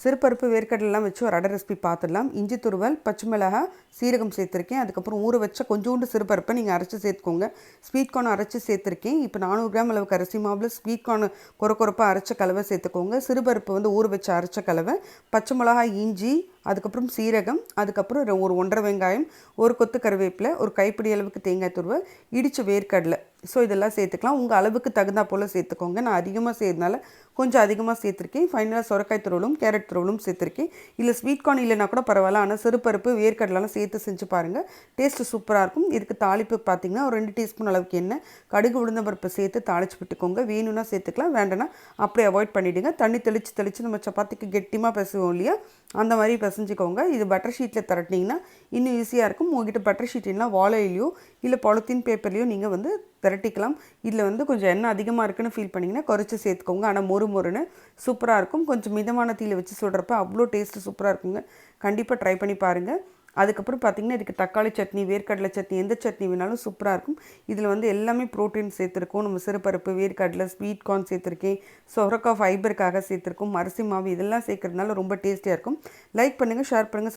சிறுபருப்பு வேர்க்கடலைலாம் வச்சு ஒரு அடை ரெசிபி பார்த்துடலாம். இஞ்சி துருவல், பச்சை மிளகாய், சீரகம் சேர்த்துருக்கேன். அதுக்கப்புறம் ஊற வச்ச கொஞ்சோண்டு சிறுபருப்பை நீங்கள் அரைச்சி சேர்த்துக்கோங்க. ஸ்வீட் கார்ன் அரைச்சி சேர்த்துருக்கேன். இப்போ 400 கிராம் அளவுக்கு அரிசி மாவில் ஸ்வீட் கார்ன் கொரப்பாக அரைச்ச கலவை சேர்த்துக்கோங்க. சிறுபருப்பு வந்து ஊற வச்சு அரைச்ச கலவை, பச்சை மிளகாய், இஞ்சி, அதுக்கப்புறம் சீரகம், அதுக்கப்புறம் ஒரு 1½ வெங்காயம், ஒரு கொத்து கருவேப்பிலை, ஒரு கைப்பிடி அளவுக்கு தேங்காய் துருவல், இடித்த வேர்க்கடலை. ஸோ இதெல்லாம் சேர்த்துக்கலாம். உங்கள் அளவுக்கு தகுந்தா போல் சேர்த்துக்கோங்க. நான் அதிகமாக செய்யறதுனால கொஞ்சம் அதிகமாக சேர்த்துருக்கேன். ஃபைனலாக சொரக்காய் துருவலும் கேரட் துருவலும் சேர்த்துருக்கேன். இல்லை ஸ்வீட் கார்ன் இல்லைனா கூட பரவாயில்ல, ஆனால் சிறுபருப்பு வேர்க்கடலாம் சேர்த்து செஞ்சு பாருங்கள். டேஸ்ட்டு சூப்பராக இருக்கும். இதுக்கு தாளிப்பு பார்த்திங்கன்னா ஒரு 2 டீஸ்பூன் அளவுக்கு எண்ணெய், கடுகு, உளுந்தம்பருப்பு சேர்த்து தாளிச்சு விட்டுக்கோங்க. வேணும்னா சேர்த்துக்கலாம், வேண்டாம்னா அப்படியே அவாய்ட் பண்ணிவிடுங்க. தண்ணி தெளித்து நம்ம சப்பாத்திக்கு கெட்டிமாக பிசைவோம் இல்லையா, அந்த மாதிரி பிசைஞ்சிக்கோங்க. இது பட்டர் ஷீட்டில் திரட்டினீங்கன்னா இன்னும் ஈஸியாக இருக்கும். உங்கள்கிட்ட பட்டர் ஷீட் இல்லைனா வாழையிலையோ இல்லை பாலித்தீன் பேப்பர்லையோ நீங்கள் வந்து திரட்டிக்கலாம். இதில் வந்து கொஞ்சம் எண்ணெய் அதிகமாக இருக்குன்னு ஃபீல் பண்ணிங்கன்னா குறைச்சி சேர்த்துக்கோங்க. ஆனால் மொறுன்னு சூப்பராக இருக்கும். கொஞ்சம் மிதமான தீயில் வச்சு சுடுறப்ப அவ்வளோ டேஸ்ட்டு சூப்பராக இருக்குங்க. கண்டிப்பாக ட்ரை பண்ணி பாருங்கள். அதுக்கப்புறம் பார்த்திங்கன்னா இதுக்கு தக்காளி சட்னி, வேர்க்கடலை சட்னி, எந்த சட்னி வேணாலும் சூப்பராக இருக்கும். இதில் வந்து எல்லாமே ப்ரோட்டீன் சேர்த்துருக்கோம். நம்ம சிறுபருப்பு, வேர்க்கடலை, ஸ்வீட் கார்ன் சேர்த்துருக்கேன், சொரக்காய் ஃபைபருக்காக சேர்த்துருக்கோம், அரிசி மாவு, இதெல்லாம் சேர்க்கறதுனால ரொம்ப டேஸ்டியாக இருக்கும். லைக் பண்ணுங்கள், ஷேர் பண்ணுங்கள்.